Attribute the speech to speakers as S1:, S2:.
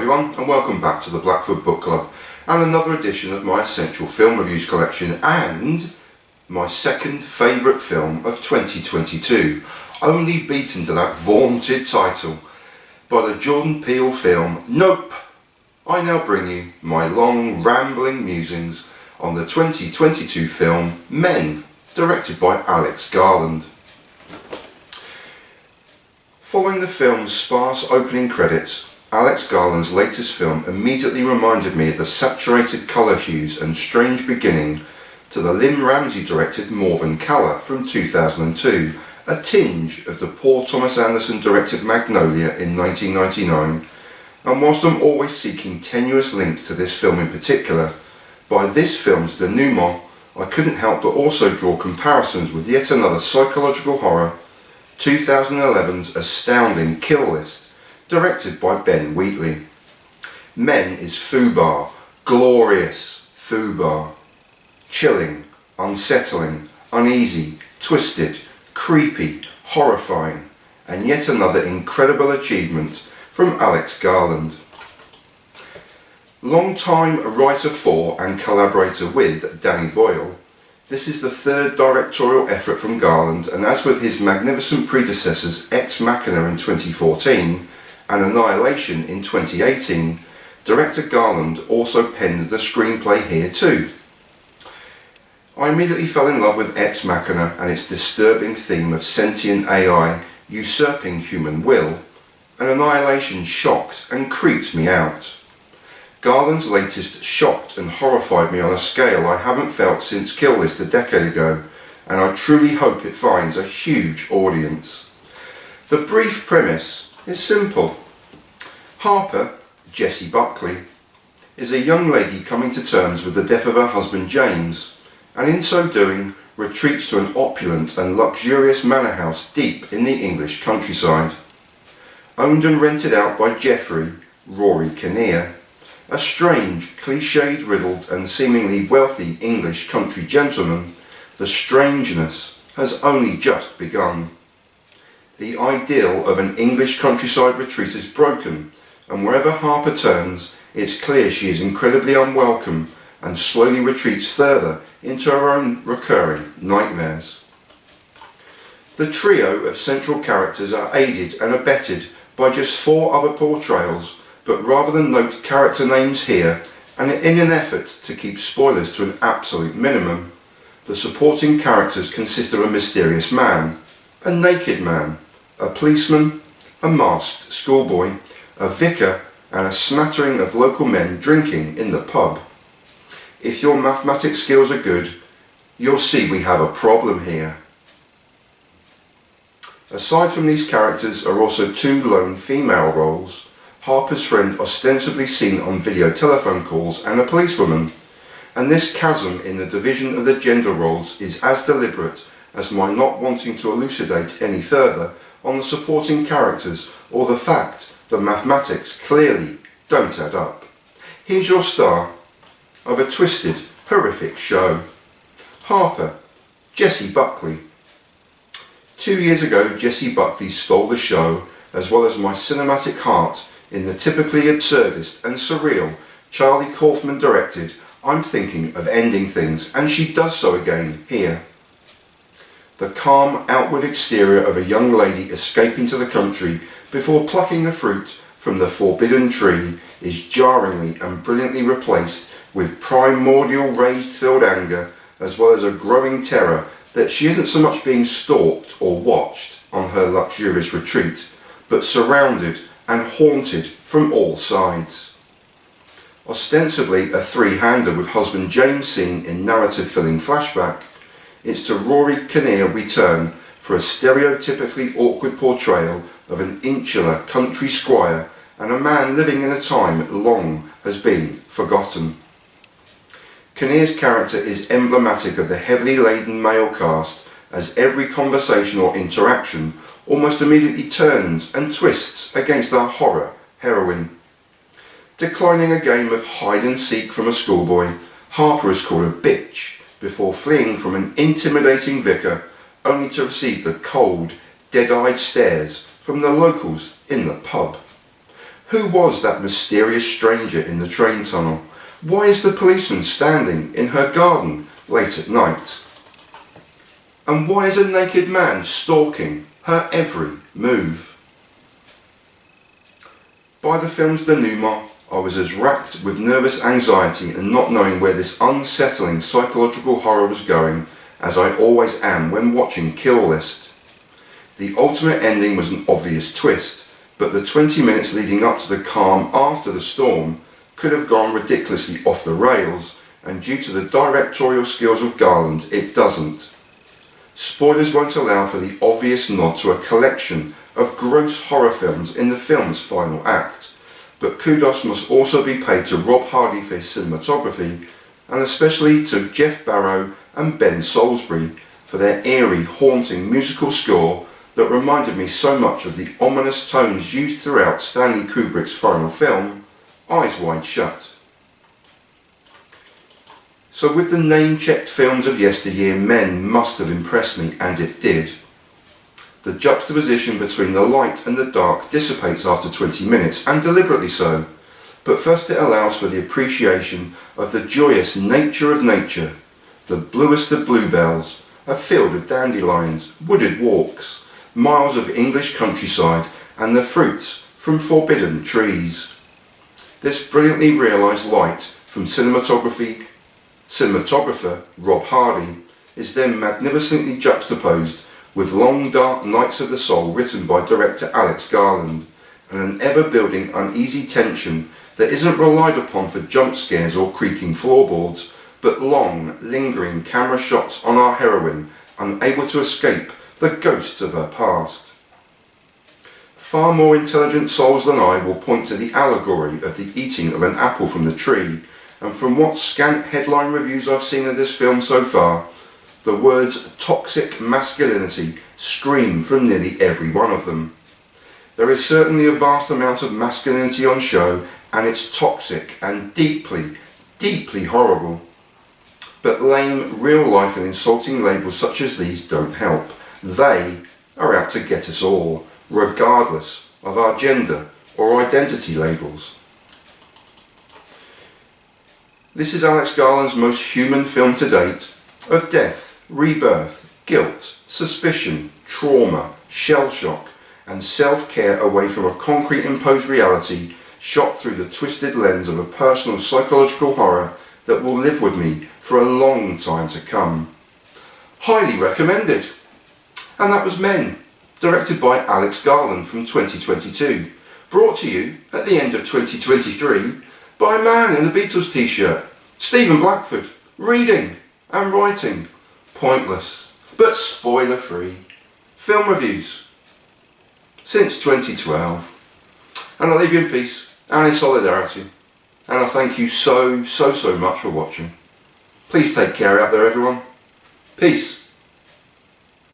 S1: everyone, and welcome back to the Blackfoot Book Club and another edition of my Essential Film Reviews collection and my second favourite film of 2022, only beaten to that vaunted title by the Jordan Peele film Nope. I now bring you my long rambling musings on the 2022 film Men, directed by Alex Garland. Following the film's sparse opening credits, Alex Garland's latest film immediately reminded me of the saturated colour hues and strange beginning to the Lynne Ramsay directed Morvern Callar from 2002, a tinge of the Paul Thomas Anderson directed Magnolia in 1999, and whilst I'm always seeking tenuous links to this film in particular, by this film's denouement I couldn't help but also draw comparisons with yet another psychological horror, 2011's astounding Kill List, directed by Ben Wheatley. Men is FUBAR, glorious FUBAR. Chilling, unsettling, uneasy, twisted, creepy, horrifying, and yet another incredible achievement from Alex Garland. Long-time writer for and collaborator with Danny Boyle, this is the third directorial effort from Garland, and as with his magnificent predecessors Ex Machina in 2014 and Annihilation in 2018, director Garland also penned the screenplay here too. I immediately fell in love with Ex Machina and its disturbing theme of sentient AI usurping human will, and Annihilation shocked and creeped me out. Garland's latest shocked and horrified me on a scale I haven't felt since Kill List a decade ago, and I truly hope it finds a huge audience. The brief premise is simple. Harper, Jessie Buckley, is a young lady coming to terms with the death of her husband James, and in so doing retreats to an opulent and luxurious manor house deep in the English countryside. Owned and rented out by Geoffrey, Rory Kinnear, a strange, cliched, riddled and seemingly wealthy English country gentleman, the strangeness has only just begun. The ideal of an English countryside retreat is broken, and wherever Harper turns, it's clear she is incredibly unwelcome and slowly retreats further into her own recurring nightmares. The trio of central characters are aided and abetted by just 4 other portrayals, but rather than note character names here, and in an effort to keep spoilers to an absolute minimum, the supporting characters consist of a mysterious man, a naked man, a policeman, a masked schoolboy, a vicar, and a smattering of local men drinking in the pub. If your mathematics skills are good, you'll see we have a problem here. Aside from these characters are also 2 lone female roles, Harper's friend ostensibly seen on video telephone calls and a policewoman, and this chasm in the division of the gender roles is as deliberate as my not wanting to elucidate any further on the supporting characters or the fact that mathematics clearly don't add up. Here's your star of a twisted, horrific show. Harper, Jessie Buckley. 2 years ago, Jessie Buckley stole the show, as well as my cinematic heart, in the typically absurdist and surreal Charlie Kaufman directed I'm Thinking of Ending Things, and she does so again here. The calm outward exterior of a young lady escaping to the country before plucking the fruit from the forbidden tree is jarringly and brilliantly replaced with primordial rage-filled anger, as well as a growing terror that she isn't so much being stalked or watched on her luxurious retreat, but surrounded and haunted from all sides. Ostensibly a 3-hander with husband James seen in narrative-filling flashback, it's to Rory Kinnear we turn for a stereotypically awkward portrayal of an insular country squire and a man living in a time long has been forgotten. Kinnear's character is emblematic of the heavily laden male cast, as every conversation or interaction almost immediately turns and twists against our horror heroine. Declining a game of hide and seek from a schoolboy, Harper is called a bitch before fleeing from an intimidating vicar, only to receive the cold, dead-eyed stares from the locals in the pub. Who was that mysterious stranger in the train tunnel? Why is the policeman standing in her garden late at night? And why is a naked man stalking her every move? By the film's denouement, I was as racked with nervous anxiety and not knowing where this unsettling psychological horror was going as I always am when watching Kill List. The ultimate ending was an obvious twist, but the 20 minutes leading up to the calm after the storm could have gone ridiculously off the rails, and due to the directorial skills of Garland, it doesn't. Spoilers won't allow for the obvious nod to a collection of gross horror films in the film's final act, but kudos must also be paid to Rob Hardy for his cinematography, and especially to Jeff Barrow and Ben Salisbury for their eerie, haunting musical score that reminded me so much of the ominous tones used throughout Stanley Kubrick's final film, Eyes Wide Shut. So with the name-checked films of yesteryear, Men must have impressed me, and it did. The juxtaposition between the light and the dark dissipates after 20 minutes, and deliberately so, but first it allows for the appreciation of the joyous nature of nature, the bluest of bluebells, a field of dandelions, wooded walks, miles of English countryside, and the fruits from forbidden trees. This brilliantly realised light from cinematographer Rob Hardy is then magnificently juxtaposed with Long Dark Nights of the Soul written by director Alex Garland, and an ever-building uneasy tension that isn't relied upon for jump scares or creaking floorboards, but long, lingering camera shots on our heroine, unable to escape the ghosts of her past. Far more intelligent souls than I will point to the allegory of the eating of an apple from the tree, and from what scant headline reviews I've seen of this film so far, the words toxic masculinity scream from nearly every one of them. There is certainly a vast amount of masculinity on show, and it's toxic and deeply, deeply horrible. But lame, real-life and insulting labels such as these don't help. They are out to get us all, regardless of our gender or identity labels. This is Alex Garland's most human film to date, of death, rebirth, guilt, suspicion, trauma, shell shock, and self-care away from a concrete imposed reality shot through the twisted lens of a personal psychological horror that will live with me for a long time to come. Highly recommended! And that was Men, directed by Alex Garland from 2022, brought to you at the end of 2023 by a man in a Beatles t-shirt, Stephen Blackford, reading and writing pointless but spoiler free film reviews since 2012. And I leave you in peace and in solidarity, and I thank you so much for watching. Please take care out there, everyone. Peace.